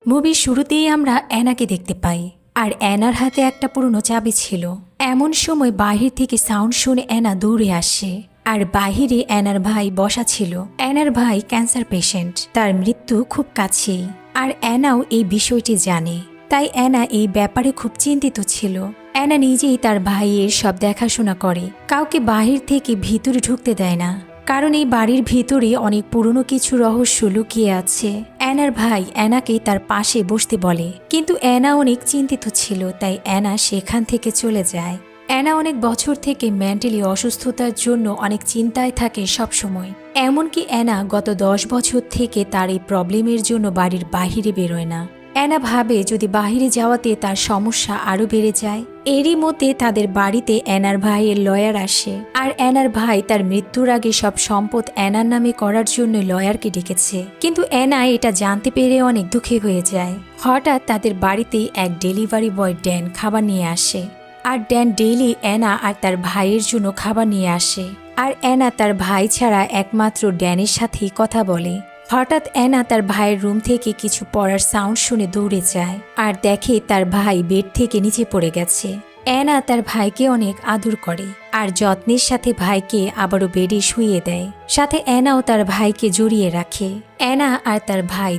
মুভির শুরুতেই আমরা অ্যানাকে দেখতে পাই, আর অ্যানার হাতে একটা পুরনো চাবি ছিল। এমন সময় বাহির থেকে সাউন্ড শুনে অ্যানা দৌড়ে আসে, আর বাহিরে অ্যানার ভাই বসা ছিল। অ্যানার ভাই ক্যান্সার পেশেন্ট, তার মৃত্যু খুব কাছেই, আর অ্যানাও এই বিষয়টি জানে। তাই অ্যানা এই ব্যাপারে খুব চিন্তিত ছিল। অ্যানা নিজেই তার ভাইয়ের সব দেখাশোনা করে, কাউকে বাহির থেকে ভিতরে ঢুকতে দেয় না, কারণ এই বাড়ির ভিতরে অনেক পুরনো কিছু রহস্য লুকিয়ে আছে। অ্যানার ভাই অ্যানাকে তার পাশে বসতে বলে, কিন্তু অ্যানা অনেক চিন্তিত ছিল, তাই অ্যানা সেখান থেকে চলে যায়। অ্যানা অনেক বছর থেকে মেন্টালি অসুস্থতার জন্য অনেক চিন্তায় থাকে সবসময়। এমনকি অ্যানা গত 10 বছর থেকে তার এই প্রবলেমের জন্য বাড়ির বাহিরে বেরোয় না। অ্যানা ভাবে যদি বাহিরে যাওয়াতে তার সমস্যা আরও বেড়ে যায়। এরই মধ্যে তাদের বাড়িতে অ্যানার ভাইয়ের লয়ার আসে, আর অ্যানার ভাই তার মৃত্যুর আগে সব সম্পদ অ্যানার নামে করার জন্য লয়ারকে ডেকেছে। কিন্তু অ্যানা এটা জানতে পেরে অনেক দুঃখী হয়ে যায়। হঠাৎ তাদের বাড়িতে এক ডেলিভারি বয় ড্যান খাবার নিয়ে আসে, আর ড্যান ডেইলি অ্যানা আর তার ভাইয়ের জন্য খাবার নিয়ে আসে। আর অ্যানা তার ভাই ছাড়া একমাত্র ড্যানের সাথেই কথা বলে। হঠাৎ অ্যানা তার ভাইয়ের রুম থেকে কিছু পড়ার সাউন্ড শুনে দৌড়ে যায়, আর দেখে তার ভাই বেড থেকে নিচে পড়ে গেছে। অ্যানা তার ভাইকে অনেক আদর করে, আর যত্নের সাথে ভাইকে আবারও বেডে শুইয়ে দেয়। সাথে অ্যানাও তার ভাইকে জড়িয়ে রাখে। অ্যানা আর তার ভাই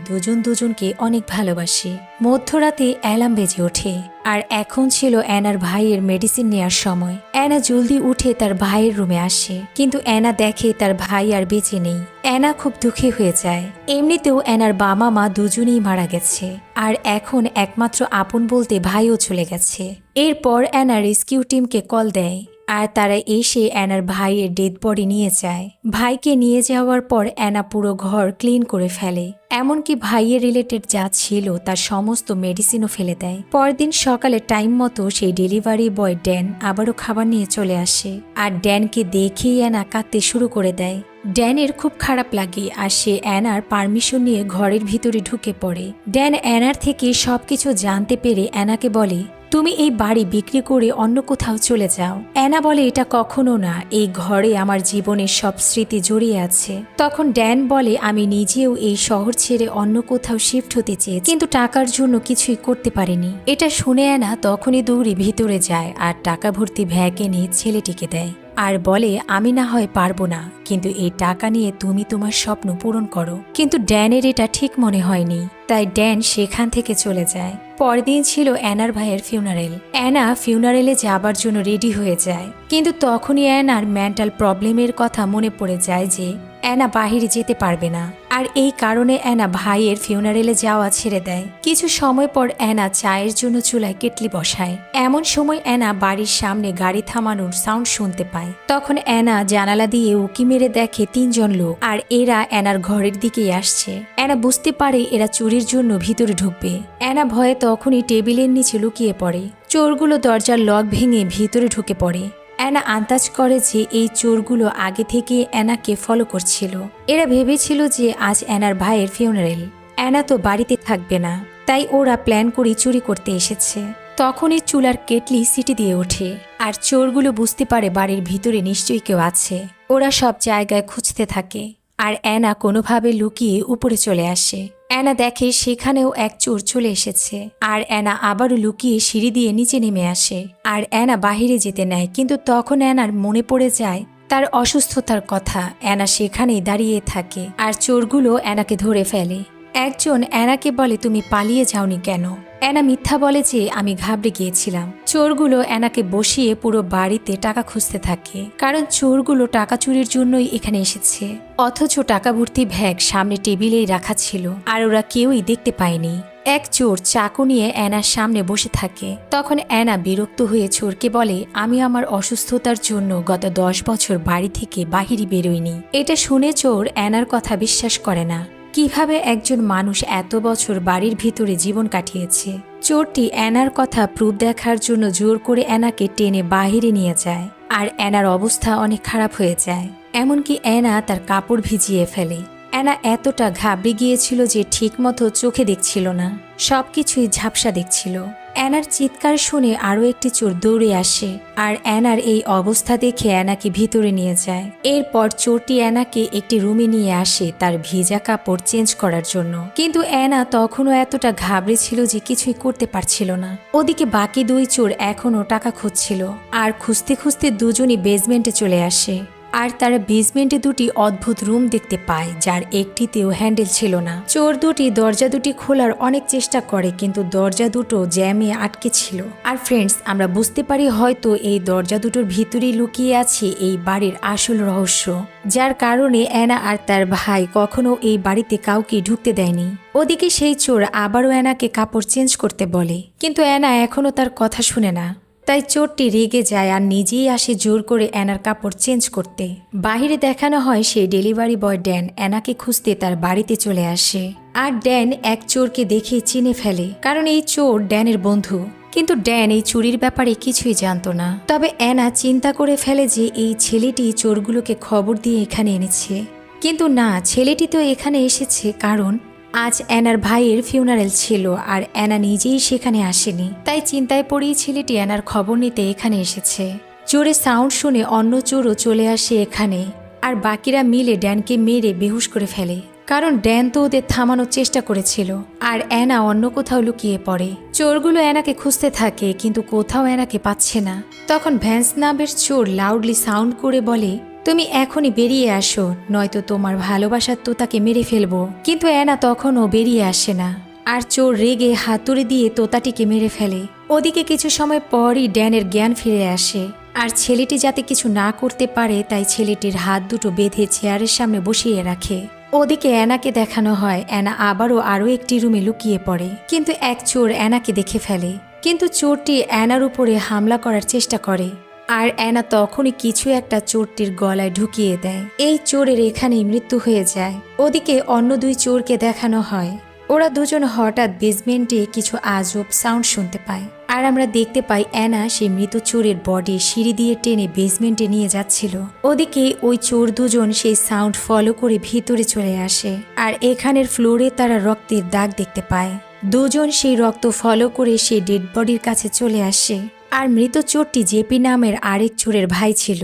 দুজনকে অনেক ভালোবাসে। মধ্যরাতে অ্যালার্ম বেজে ওঠে, আর এখন ছিল অ্যানার ভাইয়ের মেডিসিন নেওয়ার সময়। অ্যানা জলদি উঠে তার ভাইয়ের রুমে আসে, কিন্তু অ্যানা দেখে তার ভাই আর বেঁচে নেই। অ্যানা খুব দুঃখী হয়ে যায়। এমনিতেও অ্যানার বাবা মা দুজনেই মারা গেছে, আর এখন একমাত্র আপন বলতে ভাইও চলে গেছে। এরপর অ্যানা রেস্কিউ টিমকে কল দেয়, আর তারা এসে অ্যানার ভাইয়ের ডেড বডি নিয়ে যায়। ভাইকে নিয়ে যাওয়ার পর অ্যানা পুরো ঘর ক্লিন করে ফেলে, এমনকি ভাইয়ের রিলেটেড যা ছিল তার সমস্ত মেডিসিনও ফেলে দেয়। পরদিন সকালে টাইম মতো সেই ডেলিভারি বয় ড্যান আবারও খাবার নিয়ে চলে আসে, আর ড্যানকে দেখেই অ্যানা কাঁদতে শুরু করে দেয়। ড্যানের খুব খারাপ লাগে, আর সে অ্যানার পারমিশন নিয়ে ঘরের ভিতরে ঢুকে পড়ে। ড্যান অ্যানার থেকে সবকিছু জানতে পেরে অ্যানাকে বলে, তুমি এই বাড়ি বিক্রি করে অন্য কোথাও চলে যাও। অ্যানা বলে, এটা কখনো না, এই ঘরে আমার জীবনের সব স্মৃতি জড়িয়ে আছে। তখন ড্যান বলে, আমি নিজেও এই শহর ছেড়ে অন্য কোথাও শিফট হতে চেয়েছি, কিন্তু টাকার জন্য কিছুই করতে পারিনি। এটা শুনে অ্যানা তখনই দৌড়ে ভিতরে যায়, আর টাকা ভর্তি ব্যাগ এনে ছেলেটিকে দেয়, আর বলে, আমি না হয় পারবো না, কিন্তু এই টাকা নিয়ে তুমি তোমার স্বপ্ন পূরণ করো। কিন্তু ড্যানের এটা ঠিক মনে হয়নি, তাই ড্যান সেখান থেকে চলে যায়। পরদিন ছিল অ্যানার ভাইয়ের ফিউনারেল। অ্যানা ফিউনারেলে যাবার জন্য রেডি হয়ে যায়, কিন্তু তখনই অ্যানার মেন্টাল প্রবলেমের কথা মনে পড়ে যায় যে অ্যানা বাহিরে যেতে পারবে না, আর এই কারণে অ্যানা ভাইয়ের ফিউনারেলে যাওয়া ছেড়ে দেয়। কিছু সময় পর অ্যানা চায়ের জন্য চুলায় কেটলি বসায়। এমন সময় অ্যানা বাড়ির সামনে গাড়ি থামানোর সাউন্ড শুনতে পায়। তখন অ্যানা জানালা দিয়ে উকি মেরে দেখে 3 জন লোক, আর এরা অ্যানার ঘরের দিকেই আসছে। অ্যানা বুঝতে পারে এরা চুরির জন্য ভিতরে ঢুকবে। অ্যানা ভয়ে তখনই টেবিলের নিচে লুকিয়ে পড়ে। চোরগুলো দরজার লক ভেঙে ভিতরে ঢুকে পড়ে। অ্যানা আন্দাজ করে যে এই চোরগুলো আগে থেকে অ্যানাকে ফলো করছিল। এরা ভেবেছিল যে আজ অ্যানার ভাইয়ের ফিউনারেল, অ্যানা তো বাড়িতে থাকবে না, তাই ওরা প্ল্যান করে চুরি করতে এসেছে। তখনই চুলার কেটলি সিটি দিয়ে ওঠে, আর চোরগুলো বুঝতে পারে বাড়ির ভিতরে নিশ্চয়ই কেউ আছে। ওরা সব জায়গায় খুঁজতে থাকে, আর অ্যানা কোনোভাবে লুকিয়ে উপরে চলে আসে। অ্যানা দেখে সেখানেও এক চোর চলে এসেছে, আর অ্যানা আবারও লুকিয়ে সিঁড়ি দিয়ে নিচে নেমে আসে, আর অ্যানা বাহিরে যেতে নেয়। কিন্তু তখন অ্যানার মনে পড়ে যায় তার অসুস্থতার কথা। অ্যানা সেখানেই দাঁড়িয়ে থাকে, আর চোরগুলো অ্যানাকে ধরে ফেলে। একজন অ্যানাকে বলে, তুমি পালিয়ে যাওনি কেন? অ্যানা মিথ্যা বলে যে আমি ঘাবড়ে গিয়েছিলাম। চোরগুলো অ্যানাকে বসিয়ে পুরো বাড়িতে টাকা খুঁজতে থাকে, কারণ চোরগুলো টাকা চুরির জন্যই এখানে এসেছে। অথচ টাকা ভর্তি ব্যাগ সামনে টেবিলেই রাখা ছিল, আর ওরা কেউই দেখতে পায়নি। এক চোর চাকু নিয়ে অ্যানার সামনে বসে থাকে। তখন অ্যানা বিরক্ত হয়ে চোরকে বলে, আমি আমার অসুস্থতার জন্য গত 10 বছর বাড়ি থেকে বাহিরে বেরোইনি। এটা শুনে চোর অ্যানার কথা বিশ্বাস করে না। কিভাবে একজন মানুষ এত বছর বাড়ির ভিতরে জীবন কাটিয়েছে। চোরটি অ্যানার কথা প্রুফ দেখার জন্য জোর করে অ্যানাকে টেনে বাহিরে নিয়ে যায়, আর অ্যানার অবস্থা অনেক খারাপ হয়ে যায়। এমনকি অ্যানা তার কাপড় ভিজিয়ে ফেলে। অ্যানা এতটা ঘাবড়ে গিয়েছিল যে ঠিকমতো চোখে দেখছিল না, সবকিছুই ঝাপসা দেখছিল। অ্যানার চিৎকার শুনে আরও একটি চোর দৌড়ে আসে আর অ্যানার এই অবস্থা দেখে অ্যানাকে ভিতরে নিয়ে যায়। এরপর চোরটি অ্যানাকে একটি রুমে নিয়ে আসে তার ভিজা কাপড় চেঞ্জ করার জন্য, কিন্তু অ্যানা তখনও এতটা ঘাবড়ে ছিল যে কিছুই করতে পারছিল না। ওদিকে বাকি দুই চোর এখনও টাকা খুঁজছিল আর খুঁজতে খুঁজতে দুজনই বেসমেন্টে চলে আসে। আর তারা বেসমেন্টে দুটি অদ্ভুত রুম দেখতে পায় যার একটিতেও হ্যান্ডেল ছিল না। চোর দুটি দরজা দুটি খোলার অনেক চেষ্টা করে কিন্তু দরজা দুটো জ্যামে আটকে ছিল। আর ফ্রেন্ডস, আমরা বুঝতে পারি হয়তো এই দরজা দুটোর ভিতরেই লুকিয়ে আছে এই বাড়ির আসল রহস্য, যার কারণে অ্যানা আর তার ভাই কখনো এই বাড়িতে কাউকে ঢুকতে দেয়নি। ওদিকে সেই চোর আবারও অ্যানাকে কাপড় চেঞ্জ করতে বলে, কিন্তু অ্যানা এখনো তার কথা শুনে না। তাই চোরটি রেগে যায় আর নিজেই আসে জোর করে অ্যানার কাপড় চেঞ্জ করতে। বাহিরে দেখানো হয় সেই ডেলিভারি বয় ড্যান অ্যানাকে খুঁজতে তার বাড়িতে চলে আসে। আর ড্যান এক চোরকে দেখে চিনে ফেলে, কারণ এই চোর ড্যানের বন্ধু। কিন্তু ড্যান এই চুরির ব্যাপারে কিছুই জানতো না। তবে অ্যানা চিন্তা করে ফেলে যে এই ছেলেটি চোরগুলোকে খবর দিয়ে এখানে এনেছে। কিন্তু না, ছেলেটি তো এখানে এসেছে কারণ আজ অ্যানার ভাইয়ের ফিউনারেল ছিল আর অ্যানা নিজেই সেখানে আসেনি। তাই চিন্তায় পড়েই ছেলেটি অ্যানার খবর নিতে এখানে এসেছে। চোরের সাউন্ড শুনে অন্য চোরও চলে আসে এখানে আর বাকিরা মিলে ড্যানকে মেরে বেহুশ করে ফেলে, কারণ ড্যান তো ওদের থামানোর চেষ্টা করেছিল। আর অ্যানা অন্য কোথাও লুকিয়ে পড়ে। চোরগুলো অ্যানাকে খুঁজতে থাকে কিন্তু কোথাও অ্যানাকে পাচ্ছে না। তখন ভ্যান্স নামের চোর লাউডলি সাউন্ড করে বলে, তুমি এখনই বেরিয়ে আসো, নয়তো তোমার ভালোবাসার তোতাকে মেরে ফেলবো। কিন্তু অ্যানা তখনও বেরিয়ে আসে না আর চোর রেগে হাতুড়ি দিয়ে তোতাটিকে মেরে ফেলে। ওদিকে কিছু সময় পরই ড্যানের জ্ঞান ফিরে আসে আর ছেলেটি যাতে কিছু না করতে পারে তাই ছেলেটির হাত দুটো বেঁধে চেয়ারের সামনে বসিয়ে রাখে। ওদিকে অ্যানাকে দেখানো হয় অ্যানা আরও একটি রুমে লুকিয়ে পড়ে, কিন্তু এক চোর অ্যানাকে দেখে ফেলে। কিন্তু চোরটি অ্যানার উপরে হামলা করার চেষ্টা করে আর অ্যানা তখনই কিছু একটা চোরটির গলায় ঢুকিয়ে দেয়। এই চোরের এখানেই মৃত্যু হয়ে যায়। ওদিকে অন্য দুই চোরকে দেখানো হয় ওরা দুজন হঠাৎ বেসমেন্টে কিছু আজব সাউন্ড শুনতে পায় আর আমরা দেখতে পাই অ্যানা সেই মৃত চোরের বডি সিঁড়ি দিয়ে টেনে বেসমেন্টে নিয়ে যাচ্ছিল। ওদিকে ওই চোর দুজন সেই সাউন্ড ফলো করে ভিতরে চলে আসে আর এখানের ফ্লোরে তারা রক্তের দাগ দেখতে পায়। দুজন সেই রক্ত ফলো করে সেই ডেড বডির কাছে চলে আসে আর মৃত চোরটি জেপি নামের আরেক চোরের ভাই ছিল।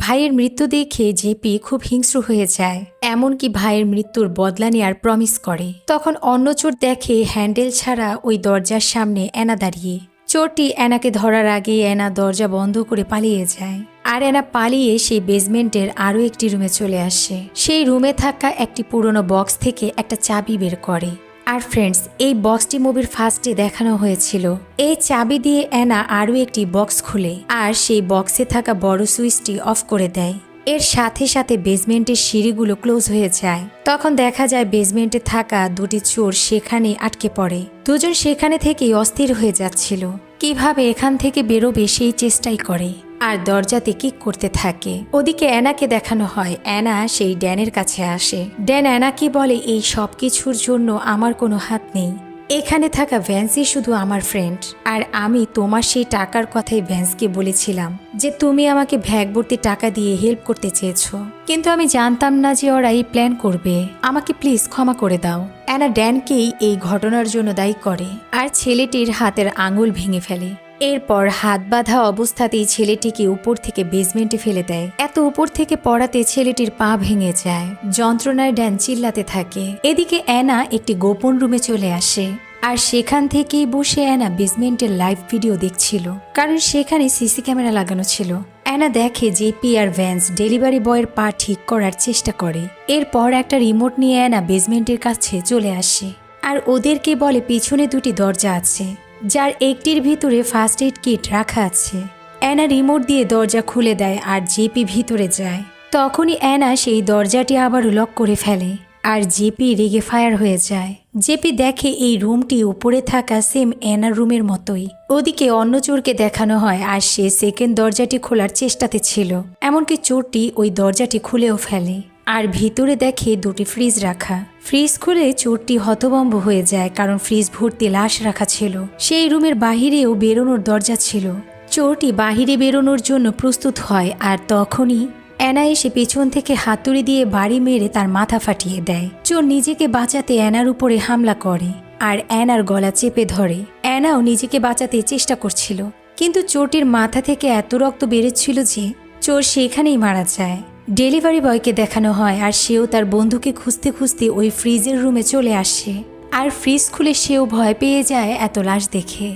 ভাইয়ের মৃত্যু দেখে জেপি খুব হিংস্র হয়ে যায়, এমনকি ভাইয়ের মৃত্যুর বদলা নেওয়ার প্রমিস করে। তখন অন্য চোর দেখে হ্যান্ডেল ছাড়া ওই দরজার সামনে অ্যানা দাঁড়িয়ে। চোরটি অ্যানাকে ধরার আগে অ্যানা দরজা বন্ধ করে পালিয়ে যায় আর অ্যানা পালিয়ে সেই বেসমেন্টের আরও একটি রুমে চলে আসে। সেই রুমে থাকা একটি পুরনো বক্স থেকে একটা চাবি বের করে। আর ফ্রেন্ডস, এই বক্সটি মুভির ফার্স্টে দেখানো হয়েছিল। এই চাবি দিয়ে অ্যানা আরও একটি বক্স খুলে আর সেই বক্সে থাকা বড় সুইচটি অফ করে দেয়। এর সাথে সাথে বেসমেন্টের সিঁড়িগুলো ক্লোজ হয়ে যায়। তখন দেখা যায় বেসমেন্টে থাকা দুটি চোর সেখানে আটকে পড়ে। দুজন সেখানে থেকেই অস্থির হয়ে যাচ্ছিল, কিভাবে এখান থেকে বেরোবে সেই চেষ্টাই করে আর দরজাতে কিক করতে থাকে। ওদিকে অ্যানাকে দেখানো হয় অ্যানা সেই ড্যানের কাছে আসে। ড্যান অ্যানাকে বলে, এই সব কিছুর জন্য আমার কোনো হাত নেই। এখানে থাকা ভ্যান্সই শুধু আমার ফ্রেন্ড আর আমি তোমার সেই টাকার কথাই ভ্যান্সকে বলেছিলাম যে তুমি আমাকে ব্যাগ ভর্তি টাকা দিয়ে হেল্প করতে চেয়েছো, কিন্তু আমি জানতাম না যে ওরা এই প্ল্যান করবে। আমাকে প্লিজ ক্ষমা করে দাও। অ্যানা ড্যানকেই এই ঘটনার জন্য দায়ী করে আর ছেলেটির হাতের আঙুল ভেঙে ফেলে। এরপর হাত বাঁধা অবস্থাতেই ছেলেটিকে উপর থেকে বেসমেন্টে ফেলে দেয়। এত উপর থেকে পড়াতে ছেলেটির পা ভেঙে যায়। যন্ত্রণায় ড্যান চিল্লাতে থাকে। এদিকে অ্যানা একটি গোপন রুমে চলে আসে আর সেখান থেকেই বসে অ্যানা বেসমেন্টের লাইভ ভিডিও দেখছিল, কারণ সেখানে সিসি ক্যামেরা লাগানো ছিল। অ্যানা দেখে জেপি আর ভ্যান্স ডেলিভারি বয়ের পা ঠিক করার চেষ্টা করে। এরপর একটা রিমোট নিয়ে অ্যানা বেসমেন্টের কাছে চলে আসে আর ওদেরকে বলে পিছনে দুটি দরজা আছে, যার একটির ভিতরে ফার্স্ট এইড কিট রাখা আছে। অ্যানা রিমোট দিয়ে দরজা খুলে দেয় আর জেপি ভিতরে যায়। তখনই অ্যানা সেই দরজাটি আবারও লক করে ফেলে আর জেপি রেগে ফায়ার হয়ে যায়। জেপি দেখে এই রুমটি উপরে থাকা সেম অ্যানার রুমের মতোই। ওদিকে অন্য চোরকে দেখানো হয় আর সে সেকেন্ড দরজাটি খোলার চেষ্টাতে ছিল, এমনকি চোরটি ওই দরজাটি খুলেও ফেলে আর ভিতরে দেখে দুটি ফ্রিজ রাখা। ফ্রিজ খুলে চোরটি হতভম্ব হয়ে যায়, কারণ ফ্রিজ ভর্তি লাশ রাখা ছিল। সেই রুমের বাহিরেও বেরোনোর দরজা ছিল। চোরটি বাহিরে বেরোনোর জন্য প্রস্তুত হয় আর তখনই অ্যানা এসে পেছন থেকে হাতুড়ি দিয়ে বাড়ি মেরে তার মাথা ফাটিয়ে দেয়। চোর নিজেকে বাঁচাতে অ্যানার উপরে হামলা করে আর অ্যানার গলা চেপে ধরে। অ্যানাও নিজেকে বাঁচাতে চেষ্টা করছিল, কিন্তু চোরটির মাথা থেকে এত রক্ত বেরোচ্ছিল যে চোর সেখানেই মারা যায়। ডেলিভারি বয়কে দেখানো হয় আর সেও তার বন্ধুকে খুঁজতে খুঁজতে ওই ফ্রিজের রুমে চলে আসে আর ফ্রিজ খুলে সেও ভয় পেয়ে যায় এত লাশ দেখে।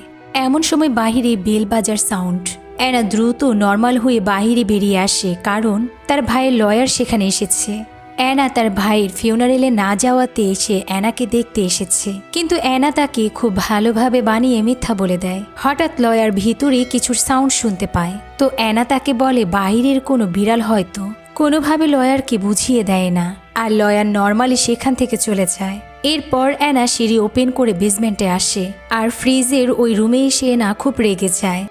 এমন সময় বাহিরে বেল বাজার সাউন্ড। অ্যানা দ্রুত নর্মাল হয়ে বাহিরে বেরিয়ে আসে, কারণ তার ভাইয়ের লয়ার সেখানে এসেছে। অ্যানা তার ভাইয়ের ফিউনারেলে না যাওয়াতে সে অ্যানাকে দেখতে এসেছে, কিন্তু অ্যানা তাকে খুব ভালোভাবে বানিয়ে মিথ্যা বলে দেয়। হঠাৎ লয়ার ভিতরে কিছু সাউন্ড শুনতে পায়, তো অ্যানা তাকে বলে বাহিরের কোনো বিড়াল হয়তো। কোনোভাবে লয়ারকে বুঝিয়ে দেয় না আর লয়ার নর্মালি সেখান থেকে চলে যায়। এরপর অ্যানা সিঁড়ি ওপেন করে বেসমেন্টে আসে আর ফ্রিজের ওই রুমে এসে অ্যানা খুব রেগে যায়,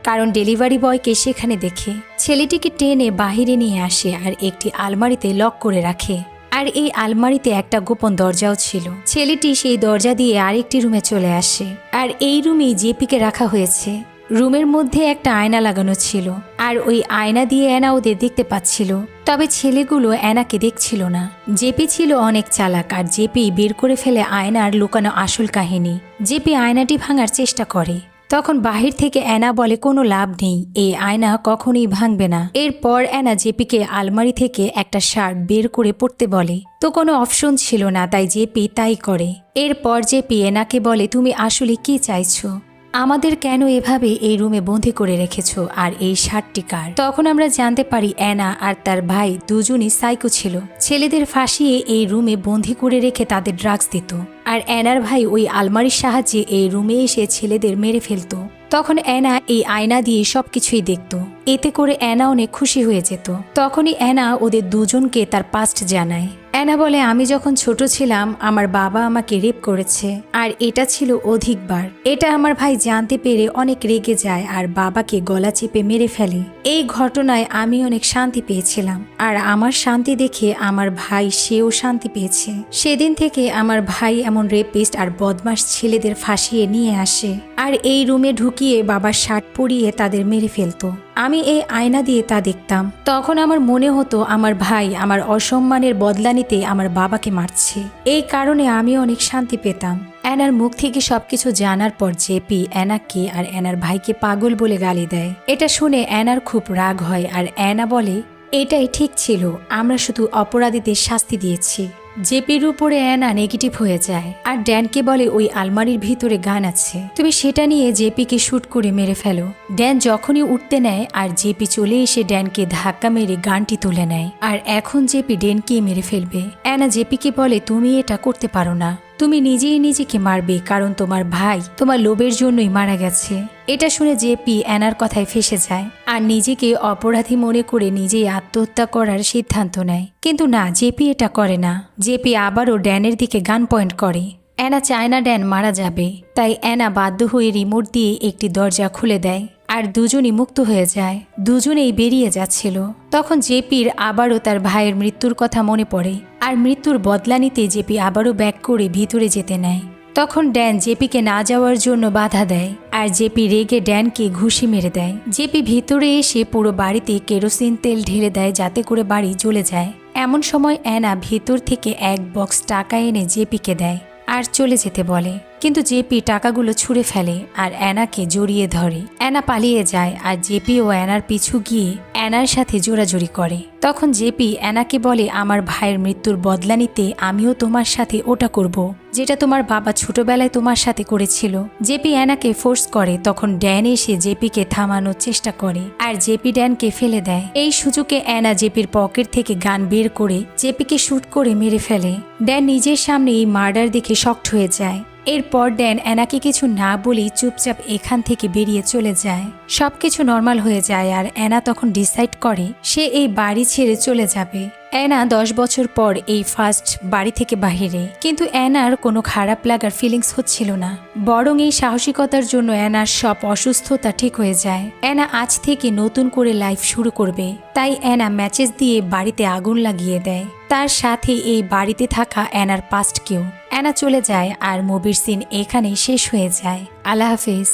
কারণ ডেলিভারি বয়কে সেখানে দেখে ছেলেটিকে টেনে বাহিরে নিয়ে আসে আর একটি আলমারিতে লক করে রাখে। আর এই আলমারিতে একটা গোপন দরজাও ছিল। ছেলেটি সেই দরজা দিয়ে আরেকটি রুমে চলে আসে আর এই রুমেই জেপিকে রাখা হয়েছে। রুমের মধ্যে একটা আয়না লাগানো ছিল আর ওই আয়না দিয়ে অ্যানা ওদের দেখতে পাচ্ছিল, তবে ছেলেগুলো অ্যানাকে দেখছিল না। জেপি ছিল অনেক চালাক আর জেপি বের করে ফেলে আয়নার লুকানো আসল কাহিনী। জেপি আয়নাটি ভাঙার চেষ্টা করে, তখন বাহির থেকে অ্যানা বলে কোনো লাভ নেই, এই আয়না কখনোই ভাঙবে না। এরপর অ্যানা জেপিকে আলমারি থেকে একটা শার্ট বের করে পরতে বলে, তো কোনো অপশন ছিল না, তাই জেপি তাই করে। এরপর জেপি অ্যানাকে বলে তুমি আসলে কি চাইছো, আমাদের কেন এভাবে এই রুমে বন্দি করে রেখেছো, আর এই শার্টটি কার? তখন আমরা জানতে পারি অ্যানা আর তার ভাই দুজনই সাইকো ছিল। ছেলেদের ফাঁসিয়ে এই রুমে বন্দি করে রেখে তাদের ড্রাগস দিত আর অ্যানার ভাই ওই আলমারির সাহায্যে এই রুমে এসে ছেলেদের মেরে ফেলতো। তখন অ্যানা এই আয়না দিয়ে সবকিছুই দেখত, এতে করে অ্যানা অনেক খুশি হয়ে যেত। তখনই অ্যানা ওদের দুজনকে তার পাস্ট জানায়। অ্যানা বলে আমি যখন ছোট ছিলাম আমার বাবা আমাকে রেপ করেছে আর এটা ছিল অধিকবার। এটা আমার ভাই জানতে পেরে অনেক রেগে যায় আর বাবাকে গলা চেপে মেরে ফেলে। এই ঘটনায় আমি অনেক শান্তি পেয়েছিলাম আর আমার শান্তি দেখে আমার ভাই সেও শান্তি পেয়েছে। সেদিন থেকে আমার ভাই এমন রেপিস্ট আর বদমাশ ছেলেদের ফাঁসিয়ে নিয়ে আসে আর এই রুমে ঢুকিয়ে বাবার শার্ট পরিয়ে তাদের মেরে ফেলতো। আমি এই আয়না দিয়ে তা দেখতাম, তখন আমার মনে হতো আমার ভাই আমার অসম্মানের বদলা নিতে আমার বাবাকে মারছে। এই কারণে আমি অনেক শান্তি পেতাম। অ্যানার মুখ থেকে সবকিছু জানার পর জেপি অ্যানাকে আর অ্যানার ভাইকে পাগল বলে গালি দেয়। এটা শুনে অ্যানার খুব রাগ হয় আর অ্যানা বলে এটাই ঠিক ছিল, আমরা শুধু অপরাধীদের শাস্তি দিয়েছি। জেপির উপরে অ্যানা নেগেটিভ হয়ে যায় আর ড্যানকে বলে ওই আলমারির ভিতরে গান আছে, তুমি সেটা নিয়ে জেপিকে শুট করে মেরে ফেলো। ড্যান যখনই উঠতে নেয় আর জেপি চলে এসে ড্যানকে ধাক্কা মেরে গানটি তুলে নেয় আর এখন জেপি ড্যানকে মেরে ফেলবে। অ্যানা জেপিকে বলে তুমি এটা করতে পারো না, তুমি নিজেই নিজেকে মারবে, কারণ তোমার ভাই তোমার লোভের জন্যই মারা গেছে। এটা শুনে জেপি অ্যানার কথায় ফেসে যায় আর নিজেকে অপরাধী মনে করে নিজেই আত্মহত্যা করার সিদ্ধান্ত নেয়। কিন্তু না, জেপি এটা করে না। জেপি আবারও ড্যানের দিকে গান পয়েন্ট করে। অ্যানা চায় না ড্যান মারা যাবে, তাই অ্যানা বাধ্য হয়ে রিমোট দিয়ে একটি দরজা খুলে দেয় আর দুজনই মুক্ত হয়ে যায়। দুজনেই বেরিয়ে যাচ্ছিল। তখন জেপির আবারও তার ভাইয়ের মৃত্যুর কথা মনে পড়ে আর মৃত্যুর বদলা নিতে জেপি আবারও ব্যাক করে ভিতরে যেতে নেয়। তখন ড্যান জেপিকে না যাওয়ার জন্য বাধা দেয় আর জেপি রেগে ড্যানকে ঘুষি মেরে দেয়। জেপি ভিতরে এসে পুরো বাড়িতে কেরোসিন তেল ঢেলে দেয় যাতে করে বাড়ি জ্বলে যায়। এমন সময় অ্যানা ভেতর থেকে এক বক্স টাকা এনে জেপিকে দেয় আর চলে যেতে বলে, কিন্তু জেপি টাকাগুলো ছুঁড়ে ফেলে আর অ্যানাকে জড়িয়ে ধরে। অ্যানা পালিয়ে যায় আর জেপি ও অ্যানার পিছু গিয়ে অ্যানার সাথে জোরাজুরি করে। তখন জেপি অ্যানাকে বলে আমার ভাইয়ের মৃত্যুর বদলা নিতে আমিও তোমার সাথে ওটা করব, যেটা তোমার বাবা ছোটবেলায় তোমার সাথে করেছিল। জেপি অ্যানাকে ফোর্স করে, তখন ড্যান এসে জেপিকে থামানোর চেষ্টা করে আর জেপি ড্যানকে ফেলে দেয়। এই সুযোগে অ্যানা জেপির পকেট থেকে গান বের করে জেপিকে শুট করে মেরে ফেলে। ড্যান নিজের সামনে এই মার্ডার দেখে শকড হয়ে যায়। এরপর ড্যান অ্যানাকে কিছু না বলেই চুপচাপ এখান থেকে বেরিয়ে চলে যায়। সবকিছু নর্মাল হয়ে যায় আর অ্যানা তখন ডিসাইড করে সে এই বাড়ি ছেড়ে চলে যাবে। অ্যানা 10 বছর পর এই ফার্স্ট বাড়ি থেকে বাহিরে, কিন্তু অ্যানার কোনো খারাপ লাগার ফিলিংস হচ্ছিল না, বরং এই সাহসিকতার জন্য অ্যানার সব অসুস্থতা ঠিক হয়ে যায়। অ্যানা আজ থেকে নতুন করে লাইফ শুরু করবে, তাই অ্যানা ম্যাচেস দিয়ে বাড়িতে আগুন লাগিয়ে দেয়, তার সাথে এই বাড়িতে থাকা অ্যানার পাস্টকেও। অ্যানা চলে যায় আর মুভির সিন এখানেই শেষ হয়ে যায়। আল্লাহ হাফেজ।